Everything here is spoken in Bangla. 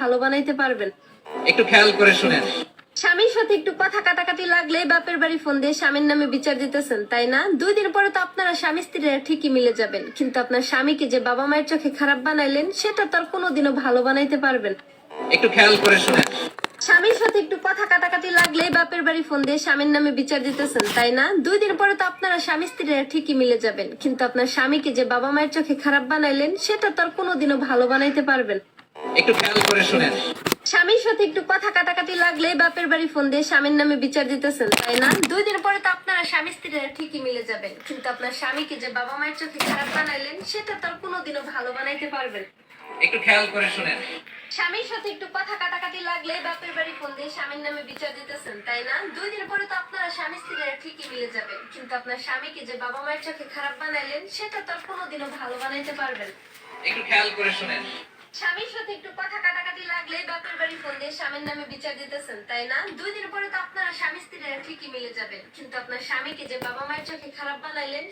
ভালো বানাইতে পারবেন। একটু খেয়াল করে শুনেন। স্বামীর সাথে একটু কথা কাটাকাটি লাগলে বাপের বাড়ি ফোন দিয়ে স্বামীর নামে বিচার দিতেছেন, তাই না? 2 দিন পরে তো আপনারা স্বামী স্ত্রীরা ঠিকই মিলে যাবেন, কিন্তু আপনার স্বামীকে যে বাবা মায়ের চোখে খারাপ বানাইলেন সেটা তো আর কোনোদিনও ভালো বানাইতে পারবেন। একটু খেয়াল করে শুনেন। স্বামীর সাথে একটু কথা কাটাকাটি লাগলে বাপের বাড়ি ফোন দিয়ে স্বামীর নামে বিচার দিতেছেন, তাই না? 2 দিন পরে তো আপনারা স্বামী স্ত্রীরা ঠিকই মিলে যাবেন, কিন্তু আপনার স্বামীকে যে বাবা মায়ের চোখে খারাপ বানাইলেন সেটা তো আর কোনোদিনও ভালো বানাইতে পারবেন। একটু খেয়াল করে শুনেন। স্বামীর সাথে একটু কথা কাটাকাটি লাগলে বাপের বাড়ি ফোন দিয়ে স্বামীর নামে বিচার দিতেছেন, তাই না? 2 দিন পরে তো আপনারা স্বামী স্ত্রীরা ঠিকই মিলে যাবেন, কিন্তু আপনার স্বামীকে যে বাবা মায়ের চোখে খারাপ বানাইলেন সেটা তো আর কোনোদিনও ভালো বানাইতে পারবেন। একটু খেয়াল করে শুনেন। স্বামীর সাথে একটু কথা কাটাকাটি লাগলে বাপের বাড়ি ফোন দিয়ে স্বামীর নামে বিচার দিতেছেন, তাই না? 2 দিন পরে তো আপনারা স্বামী স্ত্রীরা ঠিকই মিলে যাবেন, কিন্তু আপনার স্বামীকে যে বাবা মায়ের চোখে খারাপ বানাইলেন সেটা তো আর কোনোদিনও ভালো বানাইতে পারবেন। একটু খেয়াল করে শুনেন। স্বামীর সাথে একটু কথা কাটাকাটি লাগলে বাপের বাড়ি ফোন দিয়ে স্বামীর নামে বিচার দিতেছেন, তাই না? 2 দিন পরে তো আপনারা স্বামী স্ত্রীরা ঠিকই মিলে যাবেন, কিন্তু আপনার স্বামীকে যে বাবা মায়ের চোখে খারাপ বানাইলেন